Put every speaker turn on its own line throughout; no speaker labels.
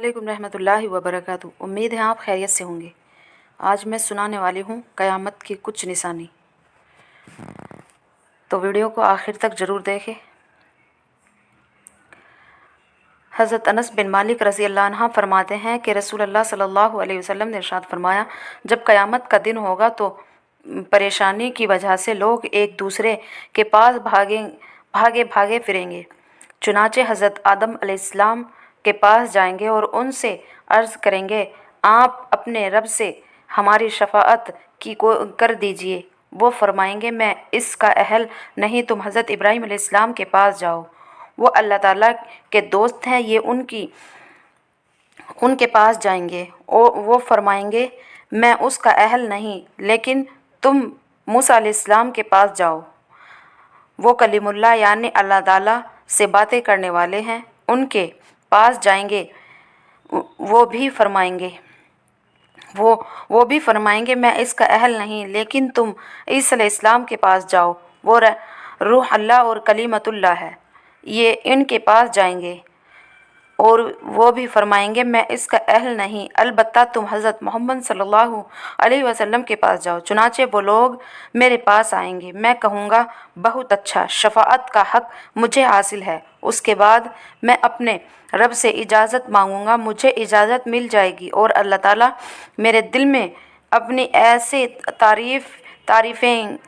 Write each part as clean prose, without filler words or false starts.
अस्सलामुअलैकुम रहमतुल्लाहि व बरकातुहू। उम्मीद है आप खैरियत से होंगे। आज मैं सुनाने वाली हूँ क़यामत की कुछ निशानी, तो वीडियो को आखिर तक ज़रूर देखें। हज़रत अनस बिन मालिक रज़ी अल्लाह अन्हु फरमाते हैं कि रसूलुल्लाह सल्लल्लाहु अलैहि वसल्लम ने इरशाद फरमाया, जब क़यामत का दिन होगा तो परेशानी की वजह से लोग एक दूसरे के पास भागे भागे फिरेंगे। चुनाचे हज़रत आदम अलैहिस्सलाम के पास जाएंगे और उनसे अर्ज़ करेंगे, आप अपने रब से हमारी शफ़ाअत कर दीजिए। वो फरमाएंगे, मैं इसका अहल नहीं, तुम हज़रत इब्राहीम अलैहिस्सलाम के पास जाओ, वो अल्लाह ताला के दोस्त हैं। ये उनके पास जाएंगे और वो फरमाएंगे, मैं उसका अहल नहीं, लेकिन तुम मूसा अलैहिस्सलाम के पास जाओ, वो कलीमुल्लाह यानी अल्लाह ताला से बातें करने वाले हैं। उनके पास जाएंगे, वो भी फरमाएंगे मैं इसका अहल नहीं, लेकिन तुम ईसा अलैहिस्सलाम के पास जाओ, वो रूह अल्लाह और कलीमतुल्लाह है। ये इनके पास जाएंगे और वो भी फरमाएंगे, मैं इसका अहल नहीं, अलबत्ता तुम हज़रत मोहम्मद सल्लल्लाहु अलैहि वसल्लम के पास जाओ। चुनाचे वो लोग मेरे पास आएंगे, मैं कहूँगा, बहुत अच्छा, शफ़ाअत का हक़ मुझे हासिल है। उसके बाद मैं अपने रब से इजाज़त मांगूँगा, मुझे इजाज़त मिल जाएगी और अल्लाह ताला मेरे दिल में अपनी ऐसे तारीफ़ें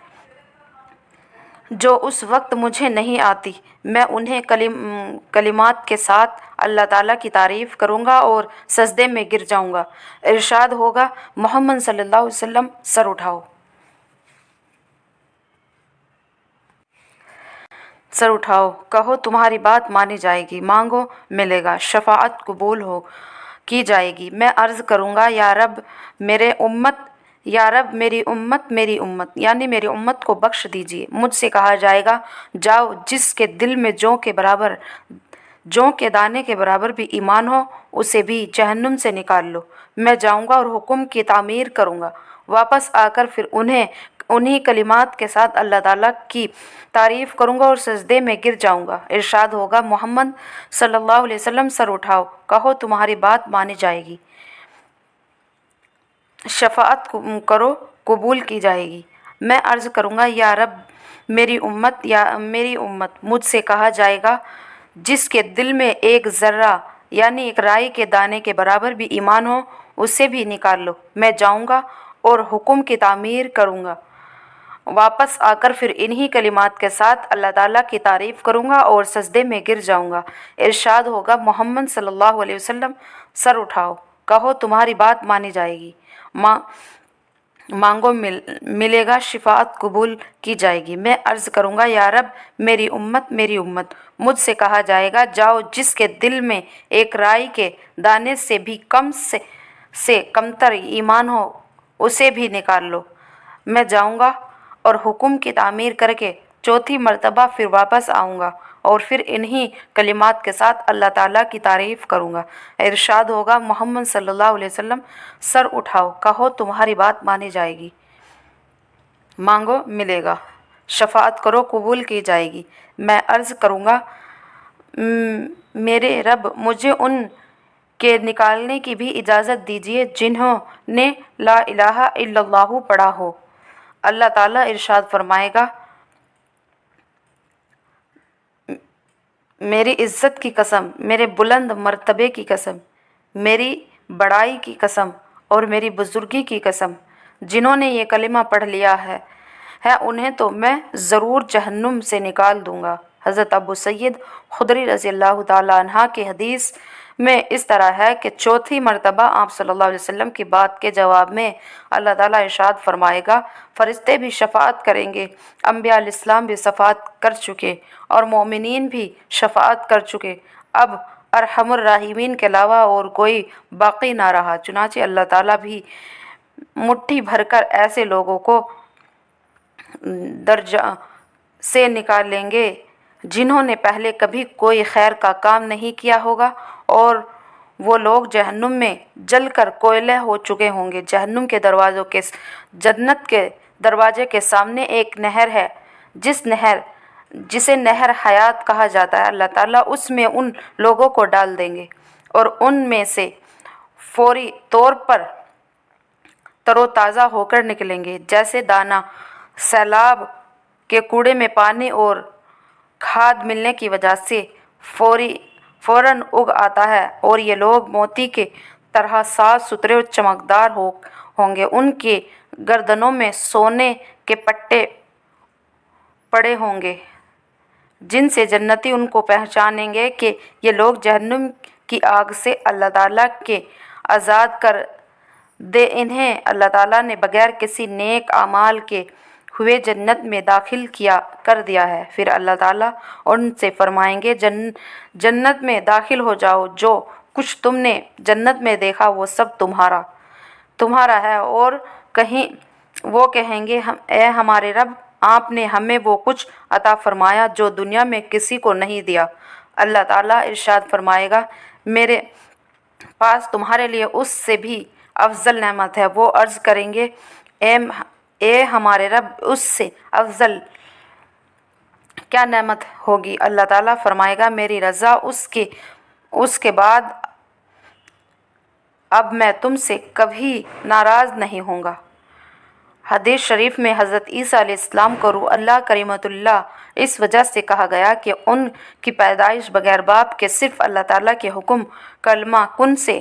जो उस वक्त मुझे नहीं आती, मैं उन्हें कलिमात के साथ अल्लाह ताला की तारीफ़ करूँगा और सजदे में गिर जाऊँगा। इरशाद होगा, मोहम्मद सल्लल्लाहु अलैहि वसल्लम, सर उठाओ, सर उठाओ, कहो तुम्हारी बात मानी जाएगी, मांगो मिलेगा, शफ़ाअत कबूल की जाएगी। मैं अर्ज़ करूँगा, या रब मेरी उम्मत यानी मेरी उम्मत को बख्श दीजिए। मुझसे कहा जाएगा, जाओ, जिसके दिल में जौ के दाने के बराबर भी ईमान हो, उसे भी जहन्नुम से निकाल लो। मैं जाऊँगा और हुक्म की तामीर करूँगा, वापस आकर फिर उन्हीं कलिमात के साथ अल्लाह ताला की तारीफ़ करूँगा और सजदे में गिर जाऊँगा। इरशाद होगा, मोहम्मद सल्लल्लाहु अलैहि वसल्लम, सर उठाओ, कहो तुम्हारी बात मानी जाएगी, शफ़ाअत करो, कबूल की जाएगी। मैं अर्ज़ करूँगा, या रब मेरी उम्मत, मुझसे कहा जाएगा, जिसके दिल में एक ज़र्रा यानी एक राई के दाने के बराबर भी ईमान हो, उसे भी निकाल लो। मैं जाऊँगा और हुक्म की तामीर करूँगा, वापस आकर फिर इन्हीं कलिमात के साथ अल्लाह ताला की तारीफ़ करूँगा और सजदे में गिर जाऊँगा। इरशाद होगा, मोहम्मद सल्लल्लाहु अलैहि वसल्लम, सर उठाओ, कहो तुम्हारी बात मानी जाएगी, मांगो मिलेगा, शिफाअत कबूल की जाएगी। मैं अर्ज़ करूँगा, या रब मेरी उम्मत, मुझसे कहा जाएगा, जाओ, जिसके दिल में एक राई के दाने से भी कम से कमतर ईमान हो, उसे भी निकाल लो। मैं जाऊँगा और हुक्म की तामीर करके चौथी मर्तबा फिर वापस आऊँगा और फिर इन्हीं कलिमात के साथ अल्लाह ताला की तारीफ़ करूँगा। इरशाद होगा, मोहम्मद सल्लल्लाहु अलैहि वसल्लम, सर उठाओ, कहो तुम्हारी बात मानी जाएगी, मांगो मिलेगा, शफ़ाअत करो, कबूल की जाएगी। मैं अर्ज़ करूँगा, मेरे रब, मुझे उन के निकालने की भी इजाज़त दीजिए जिन्होंने ला इलाहा इल्लल्लाहु पढ़ा हो। अल्लाह ताला इरशाद फरमाएगा, मेरी इज़्ज़त की कसम, मेरे बुलंद मर्तबे की कसम, मेरी बड़ाई की कसम और मेरी बुज़ुर्गी की कसम, जिन्होंने ये कलिमा पढ़ लिया है उन्हें तो मैं ज़रूर जहन्नुम से निकाल दूँगा। हज़रत अबू सईद खुदरी रज़ी अल्लाह ताला अन्हा की हदीस में इस तरह है कि चौथी मर्तबा आप सल्लल्लाहु अलैहि वसल्लम की बात के जवाब में अल्लाह ताला इरशाद फरमाएगा, फ़रिश्ते भी शफ़ाअत करेंगे, अम्बिया अलैहिस्सलाम भी शफ़ाअत कर चुके और मोमिनीन भी शफ़ाअत कर चुके, अब अरहमुर राहिमीन के अलावा और कोई बाकी ना रहा। चुनाचे अल्लाह ताला भी मुट्ठी भरकर ऐसे लोगों को दर्जा से निकाल लेंगे जिन्होंने पहले कभी कोई खैर का काम नहीं किया होगा, और वो लोग जहन्नुम में जलकर कोयले हो चुके होंगे। जहन्नुम के दरवाज़ों के जन्नत के दरवाजे के सामने एक नहर है, जिसे नहर हयात कहा जाता है। अल्लाह ताला उसमें उन लोगों को डाल देंगे। और उनमें से फौरी तौर पर तरोताज़ा होकर निकलेंगे, जैसे दाना सैलाब के कूड़े में पानी और खाद मिलने की वजह से फौरन उग आता है। और ये लोग मोती के तरह साफ सुथरे और चमकदार होंगे। उनके गर्दनों में सोने के पट्टे पड़े होंगे, जिनसे जन्नती उनको पहचानेंगे कि ये लोग जहन्नुम की आग से अल्लाह ताला के आज़ाद कर दे। इन्हें अल्लाह ताला ने बगैर किसी नेक आमाल के हुए जन्नत में दाखिल कर दिया है। फिर अल्लाह ताला उनसे फरमाएंगे, जन्नत में दाखिल हो जाओ, जो कुछ तुमने जन्नत में देखा वो सब तुम्हारा है। और वो कहेंगे, ए हमारे रब, आपने हमें वो कुछ अता फरमाया जो दुनिया में किसी को नहीं दिया। अल्लाह ताला इरशाद फरमाएगा, मेरे पास तुम्हारे लिए उससे भी अफजल नेमत है। वो अर्ज़ करेंगे, ए हमारे रब, उससे अफजल क्या नेमत होगी? अल्लाह ताला फरमाएगा, मेरी रज़ा। उसके बाद अब मैं तुमसे कभी नाराज़ नहीं होऊंगा। हदीस शरीफ में हज़रत ईसा अलैहिस्सलाम को रूह अल्लाह करीमतुल्लाह इस वजह से कहा गया कि उनकी पैदाइश बगैर बाप के सिर्फ़ अल्लाह ताला के हुक्म कलमा कुन से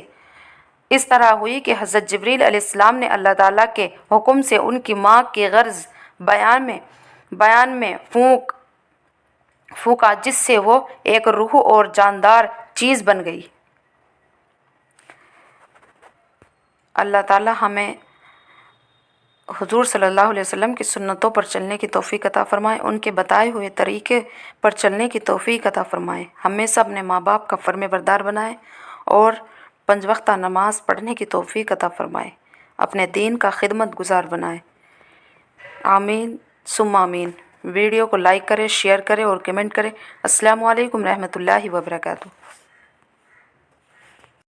इस तरह हुई कि हज़रत जिब्रील अलैहिस्सलाम ने अल्लाह ताला के हुक्म से उनकी माँ के गर्ज़ बयान में फूका, जिससे वो एक रूह और जानदार चीज़ बन गई। अल्लाह ताला हमें हुजूर सल्लल्लाहु अलैहि वसल्लम की सुन्नतों पर चलने की तौफ़ीक अता फ़रमाए, उनके बताए हुए तरीक़े पर चलने की तौफ़ीक अता फ़रमाए, हमें सब अपने माँ बाप का फ़रमाबरदार बनाए और 5 वक्ता नमाज़ पढ़ने की तौफ़ीक अता फ़रमाए, अपने दीन का खिदमत गुज़ार बनाए। आमीन सुम्मा आमीन। वीडियो को लाइक करें, शेयर करें और कमेंट करें। अस्सलामु अलैकुम रहमतुल्लाहि व बरकातुहू।